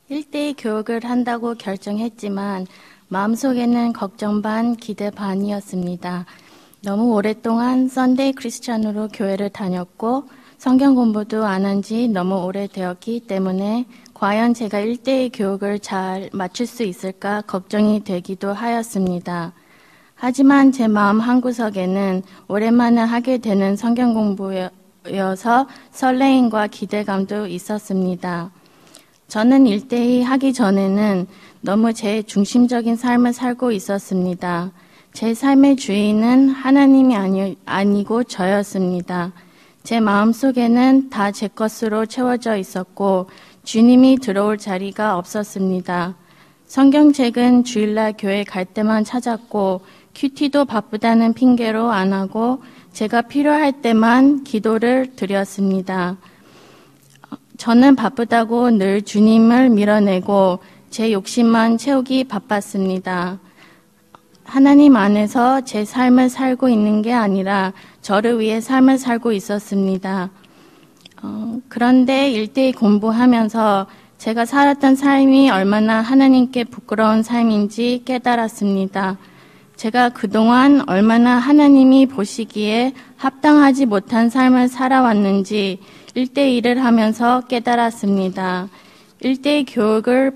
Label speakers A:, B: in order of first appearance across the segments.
A: 1대1 교육을 한다고 결정했지만 마음속에는 걱정 반, 기대 반이었습니다. 너무 오랫동안 썬데이 크리스찬으로 교회를 다녔고 성경 공부도 안 한 지 너무 오래되었기 때문에 과연 제가 1대1 교육을 잘 맞출 수 있을까 걱정이 되기도 하였습니다. 하지만 제 마음 한구석에는 오랜만에 하게 되는 성경 공부여서 설레임과 기대감도 있었습니다. 저는 1대2 하기 전에는 너무 제 중심적인 삶을 살고 있었습니다. 제 삶의 주인은 하나님이 아니고 저였습니다. 제 마음속에는 다 제 것으로 채워져 있었고 주님이 들어올 자리가 없었습니다. 성경책은 주일날 교회 갈 때만 찾았고 큐티도 바쁘다는 핑계로 안 하고 제가 필요할 때만 기도를 드렸습니다. 저는 바쁘다고 늘 주님을 밀어내고 제 욕심만 채우기 바빴습니다. 하나님 안에서 제 삶을 살고 있는 게 아니라 저를 위해 삶을 살고 있었습니다. 그런데 1대1 공부하면서 제가 살았던 삶이 얼마나 하나님께 부끄러운 삶인지 깨달았습니다. 제가 그동안 얼마나 하나님이 보시기에 합당하지 못한 삶을 살아왔는지 1대1을 하면서 깨달았습니다. 1대1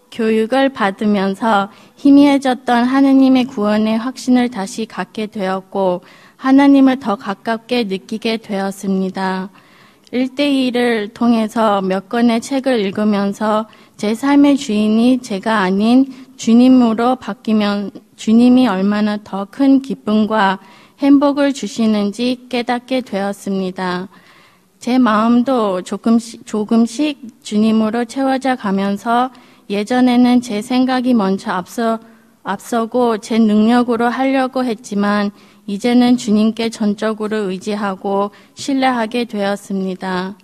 A: 교육을 받으면서 희미해졌던 하나님의 구원의 확신을 다시 갖게 되었고 하나님을 더 가깝게 느끼게 되었습니다. 1대1을 통해서 몇 권의 책을 읽으면서 제 삶의 주인이 제가 아닌 주님으로 바뀌면 주님이 얼마나 더 큰 기쁨과 행복을 주시는지 깨닫게 되었습니다. 제 마음도 조금씩 주님으로 채워져 가면서 예전에는 제 생각이 먼저 앞서고 제 능력으로 하려고 했지만 이제는 주님께 전적으로 의지하고 신뢰하게 되었습니다.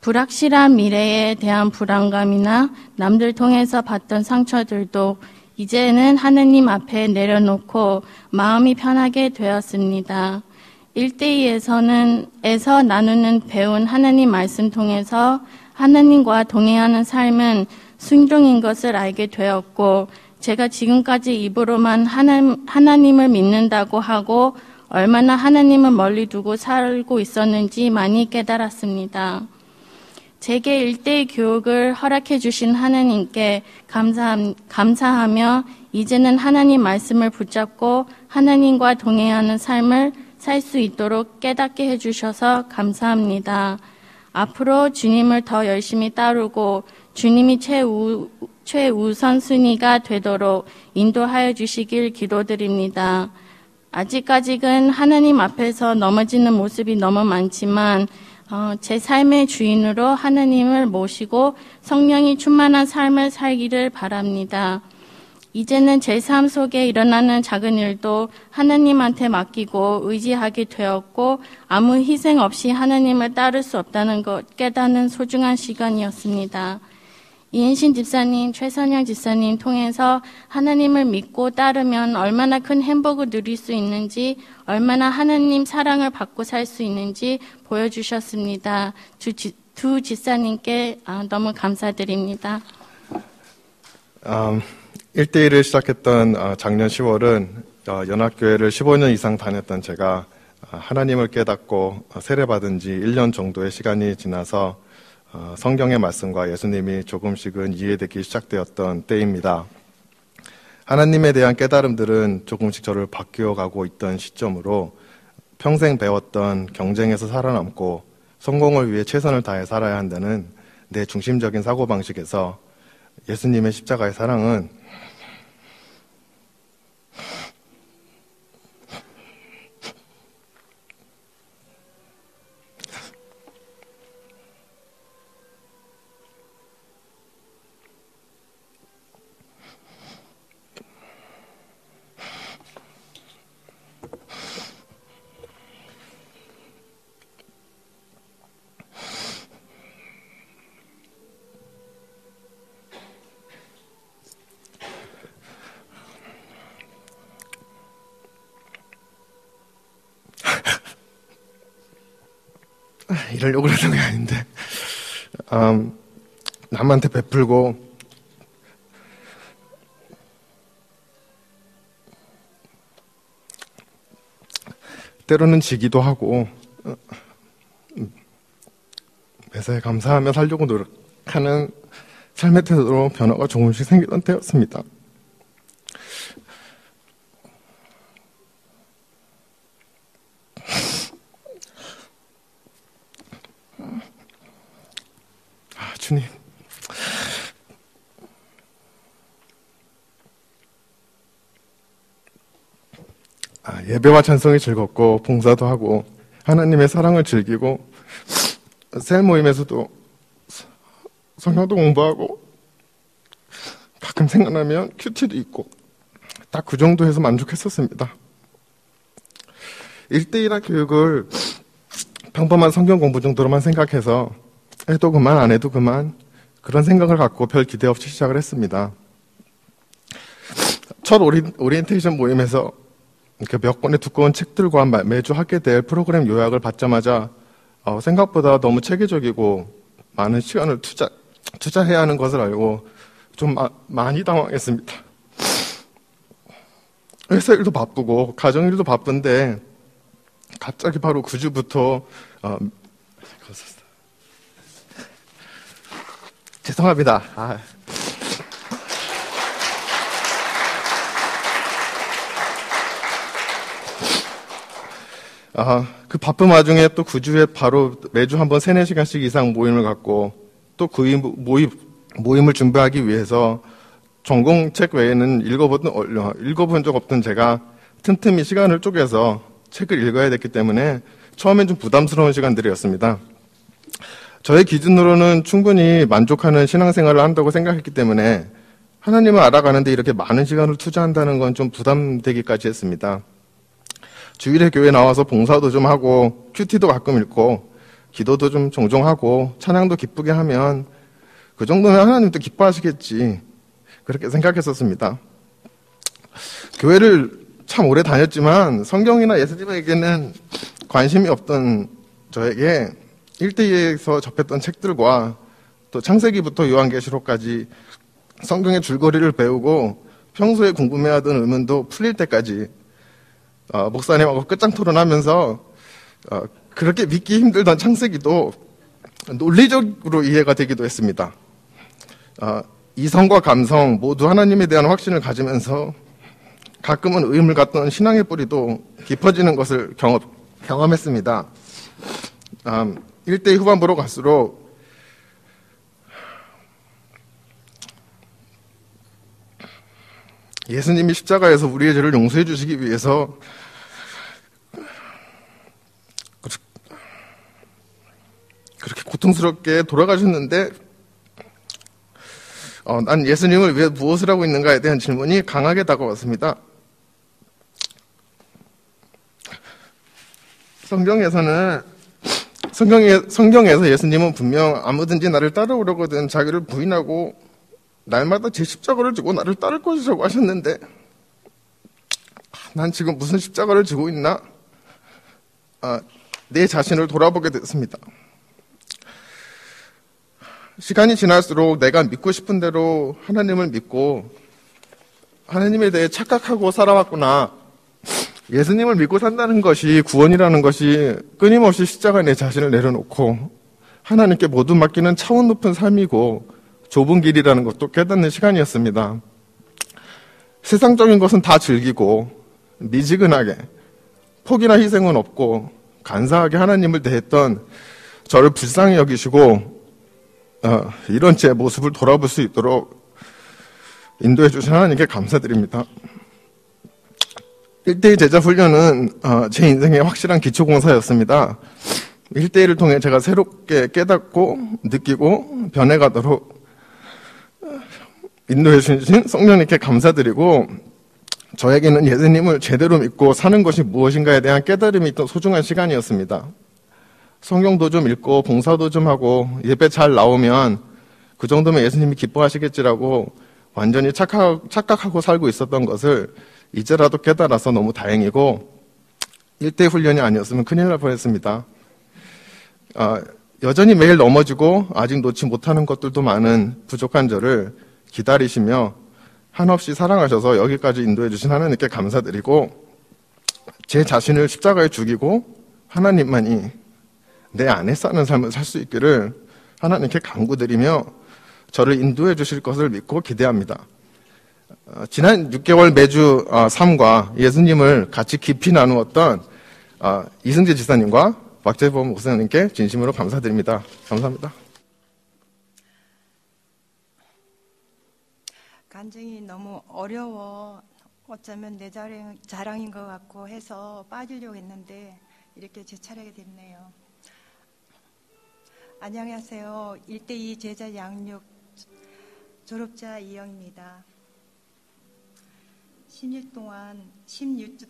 A: 불확실한 미래에 대한 불안감이나 남들 통해서 받던 상처들도 이제는 하느님 앞에 내려놓고 마음이 편하게 되었습니다. 1대2에서 나누는 배운 하나님 말씀 통해서 하나님과 동행하는 삶은 순종인 것을 알게 되었고 제가 지금까지 입으로만 하나님을 믿는다고 하고 얼마나 하나님을 멀리 두고 살고 있었는지 많이 깨달았습니다. 제게 1대1 교육을 허락해 주신 하나님께 감사하며 이제는 하나님 말씀을 붙잡고 하나님과 동행하는 삶을 살 수 있도록 깨닫게 해주셔서 감사합니다. 앞으로 주님을 더 열심히 따르고 주님이 최우선순위가 되도록 인도하여 주시길 기도드립니다. 아직까지는 하나님 앞에서 넘어지는 모습이 너무 많지만 제 삶의 주인으로 하나님을 모시고 성령이 충만한 삶을 살기를 바랍니다. 이제는 제 삶 속에 일어나는 작은 일도 하나님한테 맡기고 의지하게 되었고 아무 희생 없이 하나님을 따를 수 없다는 것 깨닫는 소중한 시간이었습니다. 이인신 집사님, 최선영 집사님 통해서 하나님을 믿고 따르면 얼마나 큰 행복을 누릴 수 있는지, 얼마나 하나님 사랑을 받고 살 수 있는지 보여주셨습니다. 두 집사님께 너무 감사드립니다.
B: 1대1을 시작했던 작년 10월은 연합교회를 15년 이상 다녔던 제가 하나님을 깨닫고 세례받은 지 1년 정도의 시간이 지나서 성경의 말씀과 예수님이 조금씩은 이해되기 시작되었던 때입니다. 하나님에 대한 깨달음들은 조금씩 저를 바뀌어가고 있던 시점으로 평생 배웠던 경쟁에서 살아남고 성공을 위해 최선을 다해 살아야 한다는 내 중심적인 사고방식에서 예수님의 십자가의 사랑은 이러려고 그러는 게 아닌데 남한테 베풀고 때로는 지기도 하고 매사에 감사하며 살려고 노력하는 삶의 태도로 변화가 조금씩 생기던 때였습니다. 주님, 예배와 찬송이 즐겁고 봉사도 하고 하나님의 사랑을 즐기고 셀 모임에서도 성경도 공부하고 가끔 생각나면 큐티도 있고 딱 그 정도에서 만족했었습니다. 1대1학 교육을 평범한 성경 공부 정도로만 생각해서 해도 그만 안 해도 그만 그런 생각을 갖고 별 기대 없이 시작을 했습니다. 첫 오리엔테이션 모임에서 몇 권의 두꺼운 책들과 매주 하게 될 프로그램 요약을 받자마자 생각보다 너무 체계적이고 많은 시간을 투자해야 하는 것을 알고 좀 많이 당황했습니다. 회사 일도 바쁘고 가정 일도 바쁜데 갑자기 바로 9주부터 죄송합니다. 그 바쁜 와중에 또 9주에 바로 매주 한번 3-4시간씩 이상 모임을 갖고 또 그 모임을 준비하기 위해서 전공책 외에는 읽어본 적 없던 제가 틈틈이 시간을 쪼개서 책을 읽어야 됐기 때문에 처음엔 좀 부담스러운 시간들이었습니다. 저의 기준으로는 충분히 만족하는 신앙생활을 한다고 생각했기 때문에 하나님을 알아가는데 이렇게 많은 시간을 투자한다는 건 좀 부담되기까지 했습니다. 주일에 교회 나와서 봉사도 좀 하고 큐티도 가끔 읽고 기도도 좀 종종 하고 찬양도 기쁘게 하면 그 정도면 하나님도 기뻐하시겠지 그렇게 생각했었습니다. 교회를 참 오래 다녔지만 성경이나 예수님에게는 관심이 없던 저에게 1대2에서 접했던 책들과 또 창세기부터 요한계시록까지 성경의 줄거리를 배우고 평소에 궁금해하던 의문도 풀릴 때까지 목사님하고 끝장 토론하면서 그렇게 믿기 힘들던 창세기도 논리적으로 이해가 되기도 했습니다. 이성과 감성 모두 하나님에 대한 확신을 가지면서 가끔은 의문을 갖던 신앙의 뿌리도 깊어지는 것을 경험했습니다. 1대 후반부로 갈수록 예수님이 십자가에서 우리의 죄를 용서해 주시기 위해서 그렇게 고통스럽게 돌아가셨는데 난 예수님을 왜 무엇을 하고 있는가에 대한 질문이 강하게 다가왔습니다. 성경에서 예수님은 분명 아무든지 나를 따라오려거든 자기를 부인하고 날마다 제 십자가를 지고 나를 따를 것이라고 하셨는데 난 지금 무슨 십자가를 지고 있나? 내 자신을 돌아보게 됐습니다. 시간이 지날수록 내가 믿고 싶은 대로 하나님을 믿고 하나님에 대해 착각하고 살아왔구나. 예수님을 믿고 산다는 것이 구원이라는 것이 끊임없이 십자가에 내 자신을 내려놓고 하나님께 모두 맡기는 차원 높은 삶이고 좁은 길이라는 것도 깨닫는 시간이었습니다. 세상적인 것은 다 즐기고 미지근하게 포기나 희생은 없고 간사하게 하나님을 대했던 저를 불쌍히 여기시고 이런 제 모습을 돌아볼 수 있도록 인도해 주신 하나님께 감사드립니다. 1대1 제자 훈련은 제 인생의 확실한 기초공사였습니다. 1대1을 통해 제가 새롭게 깨닫고 느끼고 변해가도록 인도해 주신 성령님께 감사드리고 저에게는 예수님을 제대로 믿고 사는 것이 무엇인가에 대한 깨달음이 있던 소중한 시간이었습니다. 성경도 좀 읽고 봉사도 좀 하고 예배 잘 나오면 그 정도면 예수님이 기뻐하시겠지라고 완전히 착각하고 살고 있었던 것을 이제라도 깨달아서 너무 다행이고 1대 훈련이 아니었으면 큰일 날 뻔했습니다. 여전히 매일 넘어지고 아직 놓지 못하는 것들도 많은 부족한 저를 기다리시며 한없이 사랑하셔서 여기까지 인도해 주신 하나님께 감사드리고 제 자신을 십자가에 죽이고 하나님만이 내 안에 사는 삶을 살 수 있기를 하나님께 간구드리며 저를 인도해 주실 것을 믿고 기대합니다. 지난 6개월 매주 삶과 예수님을 같이 깊이 나누었던 이승재 지사님과 박재범 목사님께 진심으로 감사드립니다. 감사합니다.
C: 간증이 너무 어려워 어쩌면 내 자랑인 것 같고 해서 빠지려고 했는데 이렇게 제 차례가 됐네요. 안녕하세요. 1대2 제자 양육 졸업자 이영입니다. 16주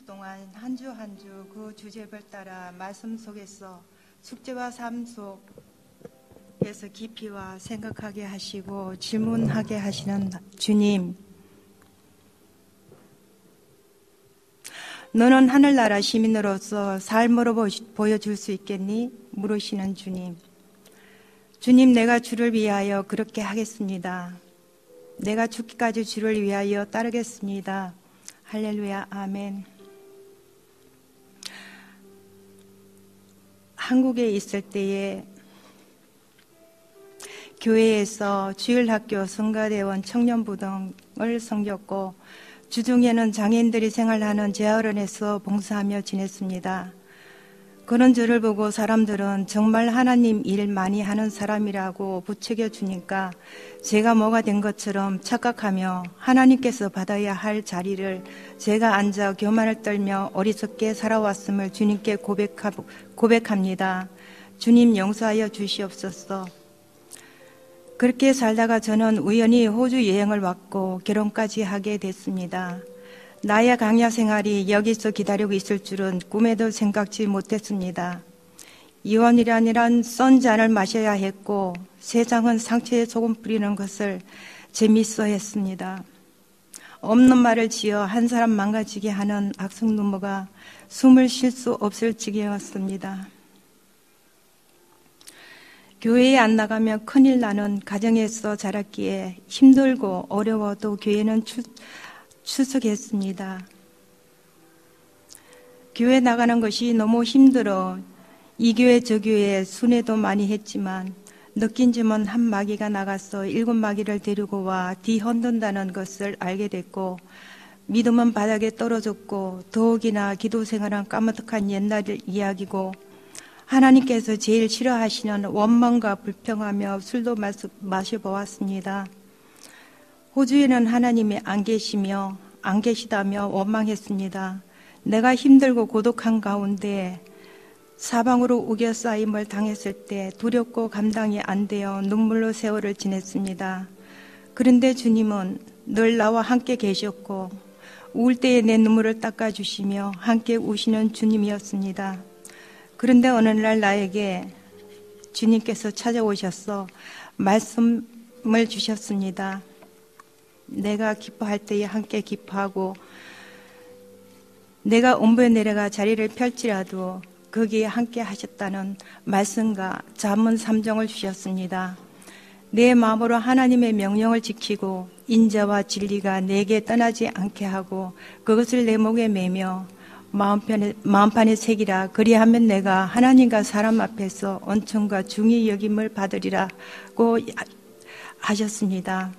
C: 동안 한 주 한 주 그 주제별 따라 말씀 속에서 숙제와 삶 속에서 깊이와 생각하게 하시고 질문하게 하시는 주님, 너는 하늘나라 시민으로서 삶으로 보여줄 수 있겠니? 물으시는 주님. 주님, 내가 주를 위하여 그렇게 하겠습니다. 내가 죽기까지 주를 위하여 따르겠습니다. 할렐루야, 아멘. 한국에 있을 때에 교회에서 주일학교, 성가대원, 청년부 등을 섬겼고 주중에는 장애인들이 생활하는 재활원에서 봉사하며 지냈습니다. 그런 저를 보고 사람들은 정말 하나님 일 많이 하는 사람이라고 부추겨주니까 제가 뭐가 된 것처럼 착각하며 하나님께서 받아야 할 자리를 제가 앉아 교만을 떨며 어리석게 살아왔음을 주님께 고백합니다. 주님, 용서하여 주시옵소서. 그렇게 살다가 저는 우연히 호주 여행을 왔고 결혼까지 하게 됐습니다. 나의 강야 생활이 여기서 기다리고 있을 줄은 꿈에도 생각지 못했습니다. 이혼이란 썬 잔을 마셔야 했고 세상은 상처에 소금 뿌리는 것을 재밌어 했습니다. 없는 말을 지어 한 사람 망가지게 하는 악성 눈물가 숨을 쉴 수 없을 지경이었습니다. 교회에 안 나가면 큰일 나는 가정에서 자랐기에 힘들고 어려워도 교회는 출석했습니다. 교회 나가는 것이 너무 힘들어 이 교회 저 교회 순회도 많이 했지만 느낀 점은 한 마귀가 나가서 7마귀를 데리고 와 뒤흔든다는 것을 알게 됐고 믿음은 바닥에 떨어졌고 더욱이나 기도 생활은 까마득한 옛날 이야기고 하나님께서 제일 싫어하시는 원망과 불평하며 술도 마셔보았습니다. 호주에는 하나님이 안 계시다며 원망했습니다. 내가 힘들고 고독한 가운데 사방으로 우겨싸임을 당했을 때 두렵고 감당이 안 되어 눈물로 세월을 지냈습니다. 그런데 주님은 늘 나와 함께 계셨고 울 때에 내 눈물을 닦아주시며 함께 우시는 주님이었습니다. 그런데 어느 날 나에게 주님께서 찾아오셔서 말씀을 주셨습니다. 내가 기뻐할 때에 함께 기뻐하고 내가 음부에 내려가 자리를 펼치라도 거기에 함께 하셨다는 말씀과 잠언 3종을 주셨습니다. 내 마음으로 하나님의 명령을 지키고 인자와 진리가 내게 떠나지 않게 하고 그것을 내 목에 매며 마음판에 새기라. 그리하면 내가 하나님과 사람 앞에서 은총과 중히 여김을 받으리라고 하셨습니다.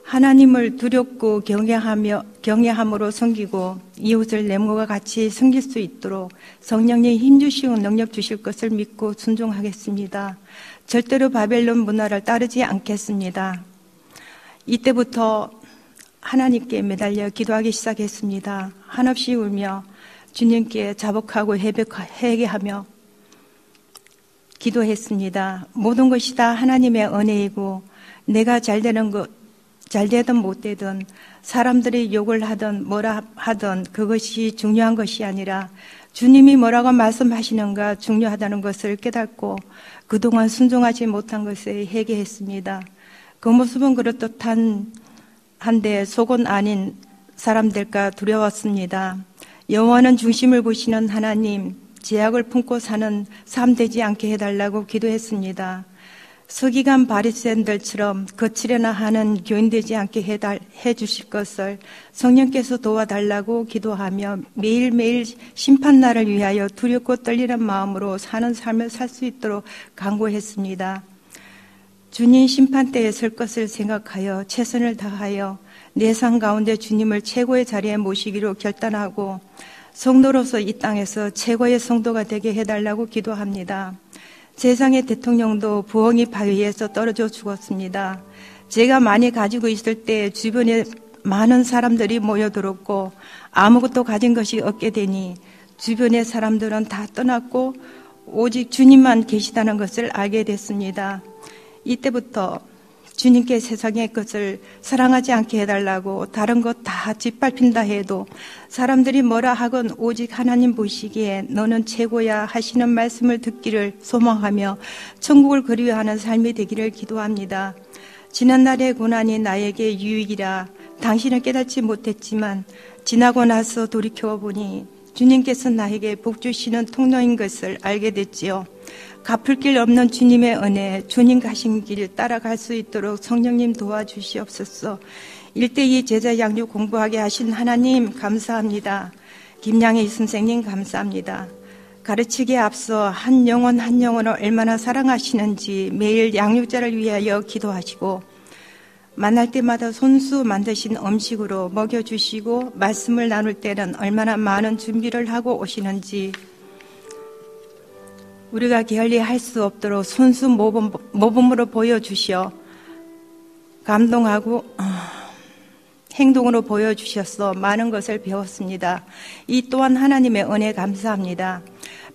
C: 하나님을 두렵고 경외함으로 섬기고 이웃을 내 몸과 같이 섬길 수 있도록 성령님 힘주시고 능력 주실 것을 믿고 순종하겠습니다. 절대로 바벨론 문화를 따르지 않겠습니다. 이때부터 하나님께 매달려 기도하기 시작했습니다. 한없이 울며 주님께 자복하고 회개하며 기도했습니다. 모든 것이 다 하나님의 은혜이고 내가 잘되든 못되든 사람들이 욕을 하든 뭐라 하든 그것이 중요한 것이 아니라 주님이 뭐라고 말씀하시는가 중요하다는 것을 깨닫고 그동안 순종하지 못한 것에 회개했습니다. 그 모습은 그렇듯한데 속은 아닌 사람 될까 두려웠습니다. 영원한 중심을 보시는 하나님, 죄악을 품고 사는 삶 되지 않게 해달라고 기도했습니다. 서기관 바리새인들처럼 거칠어나 하는 교인 되지 않게 해주실 것을 성령께서 도와달라고 기도하며 매일매일 심판날을 위하여 두렵고 떨리는 마음으로 사는 삶을 살 수 있도록 간구했습니다. 주님 심판대에 설 것을 생각하여 최선을 다하여 내 삶 가운데 주님을 최고의 자리에 모시기로 결단하고 성도로서 이 땅에서 최고의 성도가 되게 해달라고 기도합니다. 세상의 대통령도 부엉이 바위에서 떨어져 죽었습니다. 제가 많이 가지고 있을 때 주변에 많은 사람들이 모여들었고 아무것도 가진 것이 없게 되니 주변의 사람들은 다 떠났고 오직 주님만 계시다는 것을 알게 됐습니다. 이때부터 주님께 세상의 것을 사랑하지 않게 해달라고 다른 것 다 짓밟힌다 해도 사람들이 뭐라 하건 오직 하나님 보시기에 너는 최고야 하시는 말씀을 듣기를 소망하며 천국을 그리워하는 삶이 되기를 기도합니다. 지난날의 고난이 나에게 유익이라 당신은 깨닫지 못했지만 지나고 나서 돌이켜보니 주님께서 나에게 복 주시는 통로인 것을 알게 됐지요. 갚을 길 없는 주님의 은혜, 주님 가신 길 따라갈 수 있도록 성령님 도와주시옵소서. 1:2 제자 양육 공부하게 하신 하나님 감사합니다. 김양희 선생님 감사합니다. 가르치기에 앞서 한 영혼 한 영혼을 얼마나 사랑하시는지 매일 양육자를 위하여 기도하시고 만날 때마다 손수 만드신 음식으로 먹여주시고 말씀을 나눌 때는 얼마나 많은 준비를 하고 오시는지 우리가 게을리할 수 없도록 손수 모범으로 보여주시어 감동하고 행동으로 보여주셔서 많은 것을 배웠습니다. 이 또한 하나님의 은혜 감사합니다.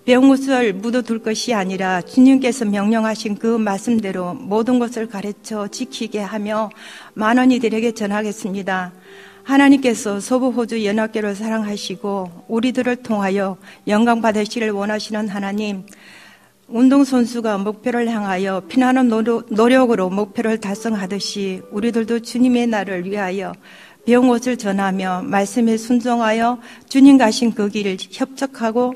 C: 배운 것을 묻어둘 것이 아니라 주님께서 명령하신 그 말씀대로 모든 것을 가르쳐 지키게 하며 많은 이들에게 전하겠습니다. 하나님께서 서부호주 연합교를 사랑하시고 우리들을 통하여 영광 받으시기를 원하시는 하나님, 운동선수가 목표를 향하여 피나는 노력으로 목표를 달성하듯이 우리들도 주님의 날을 위하여 배운 것을 전하며 말씀에 순종하여 주님 가신 그 길을 협착하고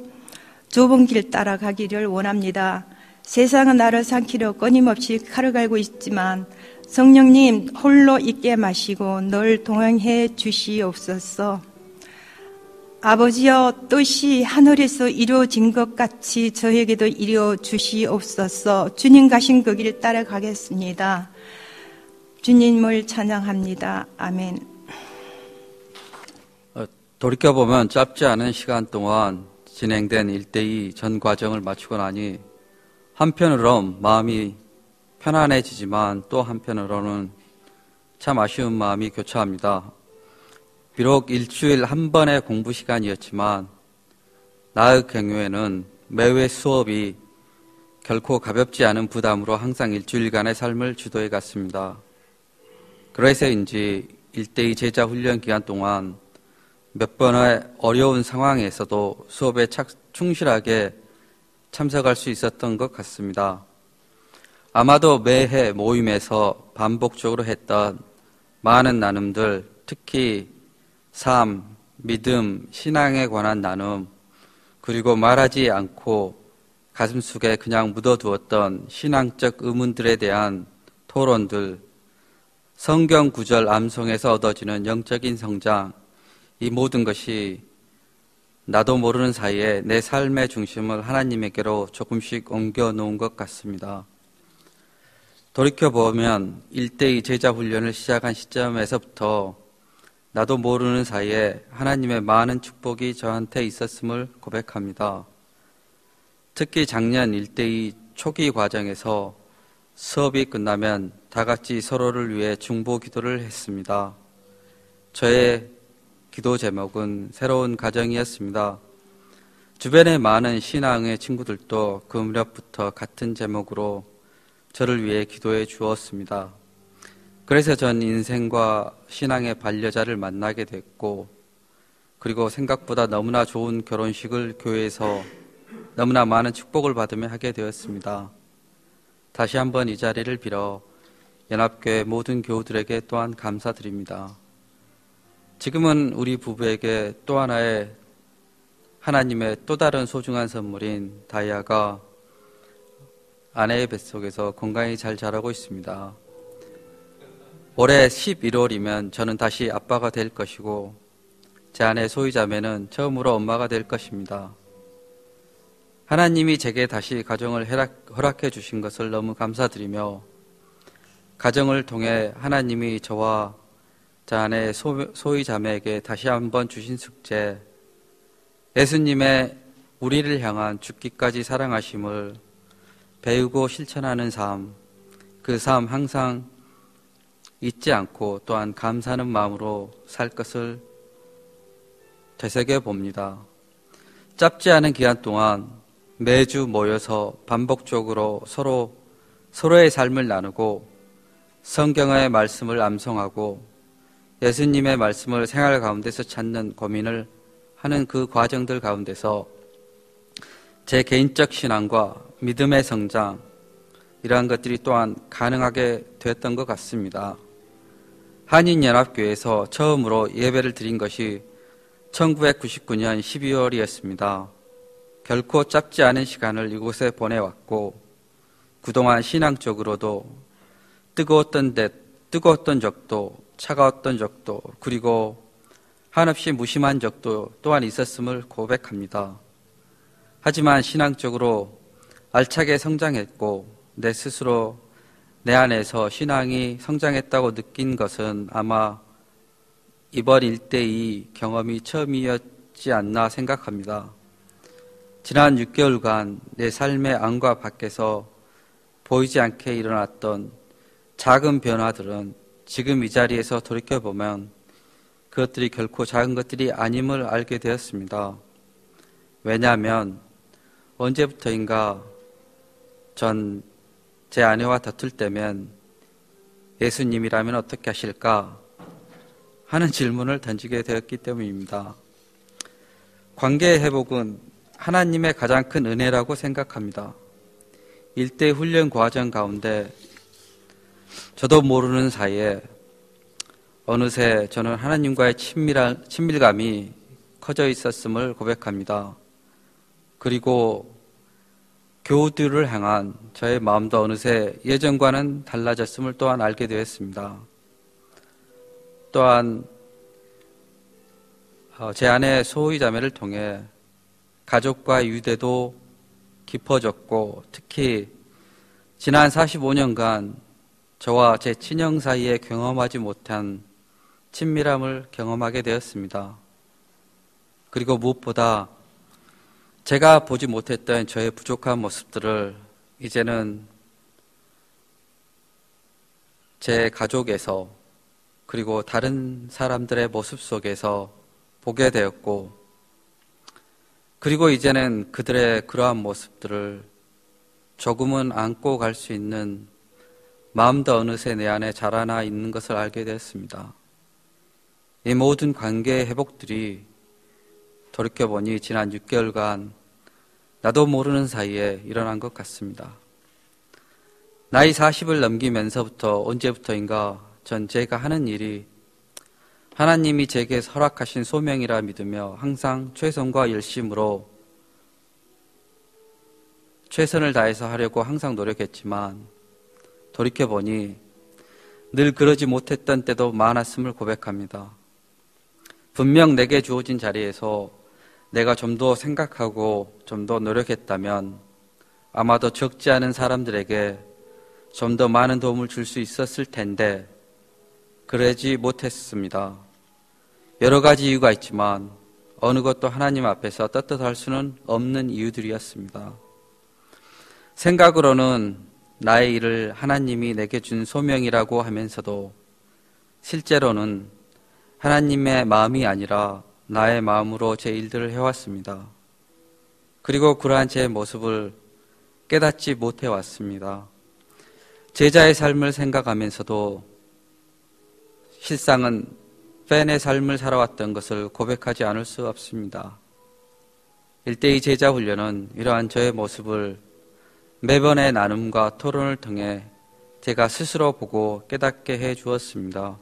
C: 좁은 길 따라가기를 원합니다. 세상은 나를 삼키려 끊임없이 칼을 갈고 있지만 성령님 홀로 있게 마시고 늘 동행해 주시옵소서. 아버지여, 뜻이 하늘에서 이루어진 것 같이 저에게도 이루어 주시옵소서. 주님 가신 그 길 따라가겠습니다. 주님을 찬양합니다. 아멘.
D: 돌이켜보면 짧지 않은 시간 동안 진행된 1:2 전 과정을 마치고 나니 한편으로 마음이 편안해지지만 또 한편으로는 참 아쉬운 마음이 교차합니다. 비록 일주일 한 번의 공부 시간이었지만 나의 경우에는 매회 수업이 결코 가볍지 않은 부담으로 항상 일주일간의 삶을 주도해 갔습니다. 그래서인지 1:2 제자 훈련 기간 동안 몇 번의 어려운 상황에서도 수업에 충실하게 참석할 수 있었던 것 같습니다. 아마도 매해 모임에서 반복적으로 했던 많은 나눔들, 특히 삶, 믿음, 신앙에 관한 나눔, 그리고 말하지 않고 가슴속에 그냥 묻어두었던 신앙적 의문들에 대한 토론들, 성경 구절 암송에서 얻어지는 영적인 성장, 이 모든 것이 나도 모르는 사이에 내 삶의 중심을 하나님에게로 조금씩 옮겨놓은 것 같습니다. 돌이켜보면 1:2 제자 훈련을 시작한 시점에서부터 나도 모르는 사이에 하나님의 많은 축복이 저한테 있었음을 고백합니다. 특히 작년 1:2 초기 과정에서 수업이 끝나면 다 같이 서로를 위해 중보 기도를 했습니다. 저의 기도 제목은 새로운 가정이었습니다. 주변의 많은 신앙의 친구들도 그 무렵부터 같은 제목으로 저를 위해 기도해 주었습니다. 그래서 전 인생과 신앙의 반려자를 만나게 됐고, 그리고 생각보다 너무나 좋은 결혼식을 교회에서 너무나 많은 축복을 받으며 하게 되었습니다. 다시 한번 이 자리를 빌어 연합교회 모든 교우들에게 또한 감사드립니다. 지금은 우리 부부에게 또 하나의 하나님의 또 다른 소중한 선물인 다이아가 아내의 뱃속에서 건강히 잘 자라고 있습니다. 올해 11월이면 저는 다시 아빠가 될 것이고 제 아내 소희자매는 처음으로 엄마가 될 것입니다. 하나님이 제게 다시 가정을 허락해 주신 것을 너무 감사드리며 가정을 통해 하나님이 저와 제 아내 소희자매에게 다시 한번 주신 숙제, 예수님의 우리를 향한 죽기까지 사랑하심을 배우고 실천하는 삶, 그 삶 항상 잊지 않고 또한 감사하는 마음으로 살 것을 되새겨 봅니다. 짧지 않은 기간 동안 매주 모여서 반복적으로 서로의 삶을 나누고 성경의 말씀을 암송하고 예수님의 말씀을 생활 가운데서 찾는 고민을 하는 그 과정들 가운데서 제 개인적 신앙과 믿음의 성장, 이러한 것들이 또한 가능하게 되었던 것 같습니다. 한인연합교회에서 처음으로 예배를 드린 것이 1999년 12월이었습니다. 결코 짧지 않은 시간을 이곳에 보내왔고 그동안 신앙적으로도 뜨거웠던 적도 차가웠던 적도 그리고 한없이 무심한 적도 또한 있었음을 고백합니다. 하지만 신앙적으로 알차게 성장했고 내 스스로 내 안에서 신앙이 성장했다고 느낀 것은 아마 이번 일대의 경험이 처음이었지 않나 생각합니다. 지난 6개월간 내 삶의 안과 밖에서 보이지 않게 일어났던 작은 변화들은 지금 이 자리에서 돌이켜보면 그것들이 결코 작은 것들이 아님을 알게 되었습니다. 왜냐하면 언제부터인가 전 제 아내와 다툴 때면 예수님이라면 어떻게 하실까 하는 질문을 던지게 되었기 때문입니다. 관계의 회복은 하나님의 가장 큰 은혜라고 생각합니다. 일대 훈련 과정 가운데 저도 모르는 사이에 어느새 저는 하나님과의 친밀감이 커져 있었음을 고백합니다. 그리고 교우들을 향한 저의 마음도 어느새 예전과는 달라졌음을 또한 알게 되었습니다. 또한 제 아내 소희자매를 통해 가족과의 유대도 깊어졌고 특히 지난 45년간 저와 제 친형 사이에 경험하지 못한 친밀함을 경험하게 되었습니다. 그리고 무엇보다 제가 보지 못했던 저의 부족한 모습들을 이제는 제 가족에서 그리고 다른 사람들의 모습 속에서 보게 되었고 그리고 이제는 그들의 그러한 모습들을 조금은 안고 갈 수 있는 마음도 어느새 내 안에 자라나 있는 것을 알게 되었습니다. 이 모든 관계의 회복들이 돌이켜보니 지난 6개월간 나도 모르는 사이에 일어난 것 같습니다. 나이 40을 넘기면서부터 언제부터인가 전 제가 하는 일이 하나님이 제게 허락하신 소명이라 믿으며 항상 최선과 열심으로 최선을 다해서 하려고 항상 노력했지만 돌이켜보니 늘 그러지 못했던 때도 많았음을 고백합니다. 분명 내게 주어진 자리에서 내가 좀 더 생각하고 좀 더 노력했다면 아마도 적지 않은 사람들에게 좀 더 많은 도움을 줄 수 있었을 텐데 그러지 못했습니다. 여러 가지 이유가 있지만 어느 것도 하나님 앞에서 떳떳할 수는 없는 이유들이었습니다. 생각으로는 나의 일을 하나님이 내게 준 소명이라고 하면서도 실제로는 하나님의 마음이 아니라 나의 마음으로 제 일들을 해왔습니다. 그리고 그러한 제 모습을 깨닫지 못해왔습니다. 제자의 삶을 생각하면서도 실상은 팬의 삶을 살아왔던 것을 고백하지 않을 수 없습니다. 일대의 제자 훈련은 이러한 저의 모습을 매번의 나눔과 토론을 통해 제가 스스로 보고 깨닫게 해 주었습니다.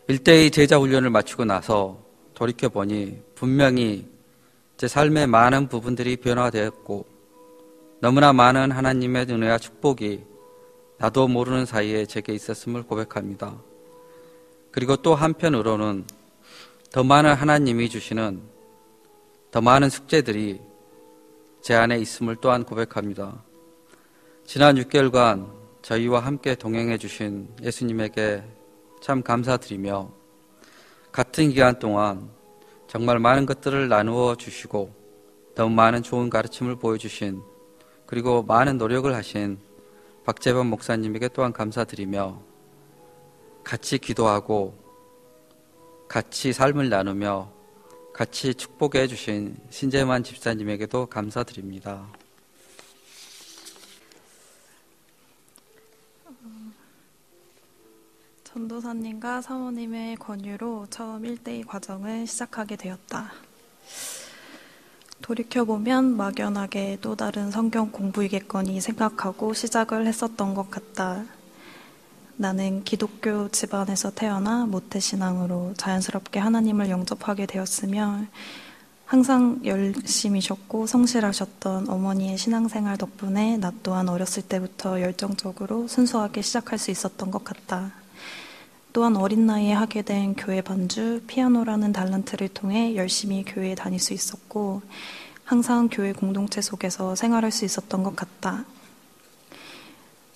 D: 일대의 제자 훈련을 마치고 나서 돌이켜보니 분명히 제 삶의 많은 부분들이 변화되었고 너무나 많은 하나님의 은혜와 축복이 나도 모르는 사이에 제게 있었음을 고백합니다. 그리고 또 한편으로는 더 많은 하나님이 주시는 더 많은 숙제들이 제 안에 있음을 또한 고백합니다. 지난 6개월간 저희와 함께 동행해 주신 예수님에게 참 감사드리며 같은 기간 동안 정말 많은 것들을 나누어 주시고 너무 많은 좋은 가르침을 보여주신 그리고 많은 노력을 하신 박재범 목사님에게 또한 감사드리며 같이 기도하고 같이 삶을 나누며 같이 축복해 주신 신재만 집사님에게도 감사드립니다.
E: 전도사님과 사모님의 권유로 처음 1대2 과정을 시작하게 되었다. 돌이켜보면 막연하게 또 다른 성경 공부이겠거니 생각하고 시작을 했었던 것 같다. 나는 기독교 집안에서 태어나 모태신앙으로 자연스럽게 하나님을 영접하게 되었으며 항상 열심히셨고 성실하셨던 어머니의 신앙생활 덕분에 나 또한 어렸을 때부터 열정적으로 순수하게 시작할 수 있었던 것 같다. 또한 어린 나이에 하게 된 교회 반주, 피아노라는 달란트를 통해 열심히 교회에 다닐 수 있었고 항상 교회 공동체 속에서 생활할 수 있었던 것 같다.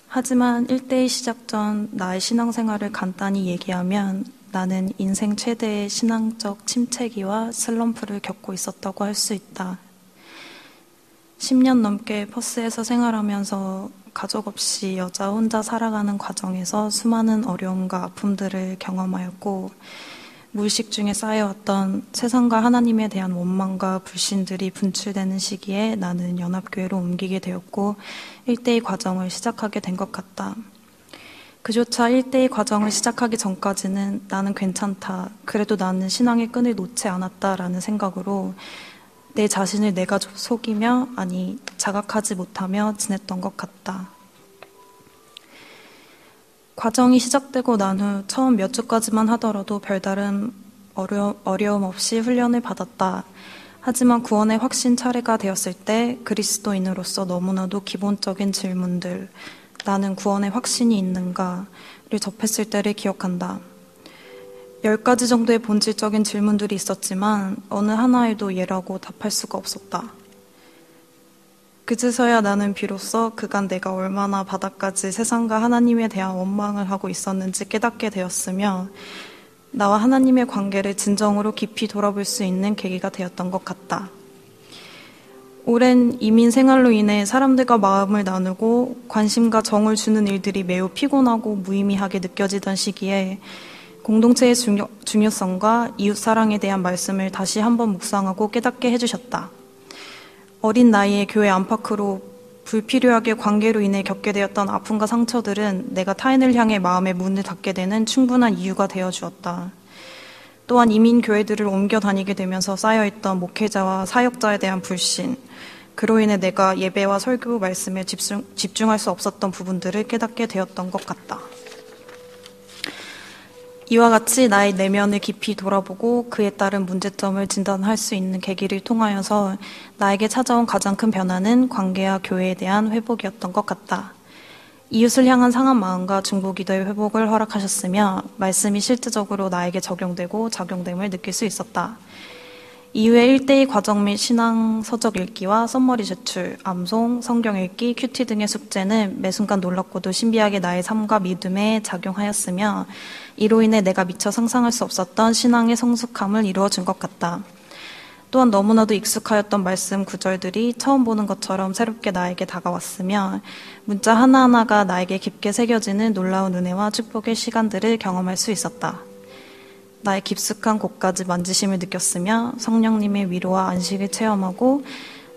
E: 하지만 1대1 시작 전 나의 신앙생활을 간단히 얘기하면 나는 인생 최대의 신앙적 침체기와 슬럼프를 겪고 있었다고 할 수 있다. 10년 넘게 퍼스에서 생활하면서 가족 없이 여자 혼자 살아가는 과정에서 수많은 어려움과 아픔들을 경험하였고 무의식 중에 쌓여왔던 세상과 하나님에 대한 원망과 불신들이 분출되는 시기에 나는 연합교회로 옮기게 되었고 1대2 과정을 시작하게 된 것 같다. 그조차 1대2 과정을 시작하기 전까지는 나는 괜찮다. 그래도 나는 신앙의 끈을 놓지 않았다라는 생각으로 내 자신을 내가 속이며 아니 자각하지 못하며 지냈던 것 같다. 과정이 시작되고 난 후 처음 몇 주까지만 하더라도 별다른 어려움 없이 훈련을 받았다. 하지만 구원의 확신 차례가 되었을 때 그리스도인으로서 너무나도 기본적인 질문들, 나는 구원의 확신이 있는가를 접했을 때를 기억한다. 10가지 정도의 본질적인 질문들이 있었지만 어느 하나에도 예라고 답할 수가 없었다. 그제서야 나는 비로소 그간 내가 얼마나 바닥까지 세상과 하나님에 대한 원망을 하고 있었는지 깨닫게 되었으며 나와 하나님의 관계를 진정으로 깊이 돌아볼 수 있는 계기가 되었던 것 같다. 오랜 이민 생활로 인해 사람들과 마음을 나누고 관심과 정을 주는 일들이 매우 피곤하고 무의미하게 느껴지던 시기에 공동체의 중요성과 이웃사랑에 대한 말씀을 다시 한번 묵상하고 깨닫게 해주셨다. 어린 나이에 교회 안팎으로 불필요하게 관계로 인해 겪게 되었던 아픔과 상처들은 내가 타인을 향해 마음의 문을 닫게 되는 충분한 이유가 되어주었다. 또한 이민 교회들을 옮겨 다니게 되면서 쌓여있던 목회자와 사역자에 대한 불신, 그로 인해 내가 예배와 설교 말씀에 집중할 수 없었던 부분들을 깨닫게 되었던 것 같다. 이와 같이 나의 내면을 깊이 돌아보고 그에 따른 문제점을 진단할 수 있는 계기를 통하여서 나에게 찾아온 가장 큰 변화는 관계와 교회에 대한 회복이었던 것 같다. 이웃을 향한 상한 마음과 중보기도의 회복을 허락하셨으며 말씀이 실질적으로 나에게 적용되고 작용됨을 느낄 수 있었다. 이후에 1대2 과정 및 신앙 서적 읽기와 썸머리 제출, 암송, 성경 읽기, 큐티 등의 숙제는 매 순간 놀랍고도 신비하게 나의 삶과 믿음에 작용하였으며 이로 인해 내가 미처 상상할 수 없었던 신앙의 성숙함을 이루어준 것 같다. 또한 너무나도 익숙하였던 말씀 구절들이 처음 보는 것처럼 새롭게 나에게 다가왔으며 문자 하나하나가 나에게 깊게 새겨지는 놀라운 은혜와 축복의 시간들을 경험할 수 있었다. 나의 깊숙한 곳까지 만지심을 느꼈으며 성령님의 위로와 안식을 체험하고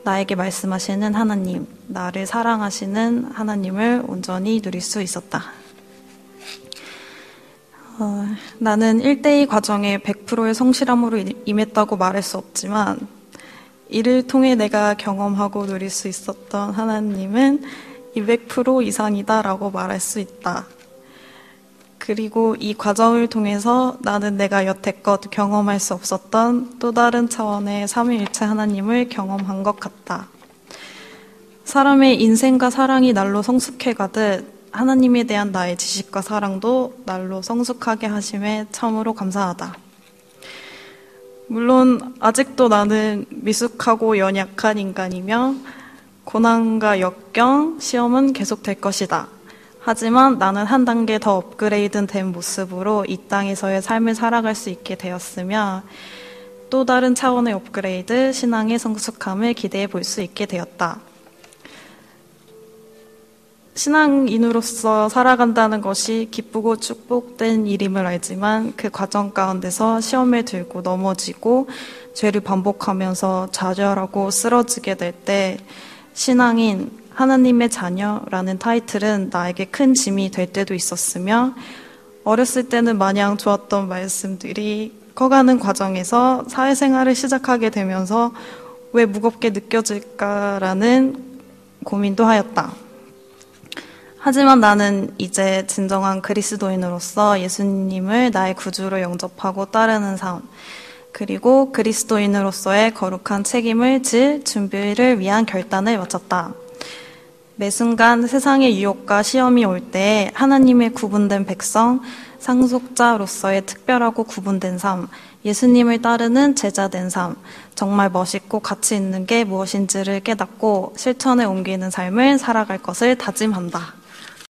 E: 나에게 말씀하시는 하나님, 나를 사랑하시는 하나님을 온전히 누릴 수 있었다. 나는 1대2 과정에 100%의 성실함으로 임했다고 말할 수 없지만 이를 통해 내가 경험하고 누릴 수 있었던 하나님은 200% 이상이다라고 말할 수 있다. 그리고 이 과정을 통해서 나는 내가 여태껏 경험할 수 없었던 또 다른 차원의 삼위일체 하나님을 경험한 것 같다. 사람의 인생과 사랑이 날로 성숙해 가듯 하나님에 대한 나의 지식과 사랑도 날로 성숙하게 하심에 참으로 감사하다. 물론 아직도 나는 미숙하고 연약한 인간이며 고난과 역경, 시험은 계속될 것이다. 하지만 나는 한 단계 더 업그레이드된 모습으로 이 땅에서의 삶을 살아갈 수 있게 되었으며 또 다른 차원의 업그레이드, 신앙의 성숙함을 기대해 볼 수 있게 되었다. 신앙인으로서 살아간다는 것이 기쁘고 축복된 일임을 알지만 그 과정 가운데서 시험을 들고 넘어지고 죄를 반복하면서 좌절하고 쓰러지게 될 때 신앙인, 하나님의 자녀라는 타이틀은 나에게 큰 짐이 될 때도 있었으며 어렸을 때는 마냥 좋았던 말씀들이 커가는 과정에서 사회생활을 시작하게 되면서 왜 무겁게 느껴질까라는 고민도 하였다. 하지만 나는 이제 진정한 그리스도인으로서 예수님을 나의 구주로 영접하고 따르는 삶, 그리고 그리스도인으로서의 거룩한 책임을 질 준비를 위한 결단을 마쳤다. 매 순간 세상의 유혹과 시험이 올 때 하나님의 구분된 백성, 상속자로서의 특별하고 구분된 삶, 예수님을 따르는 제자된 삶, 정말 멋있고 가치 있는 게 무엇인지를 깨닫고 실천에 옮기는 삶을 살아갈 것을 다짐한다.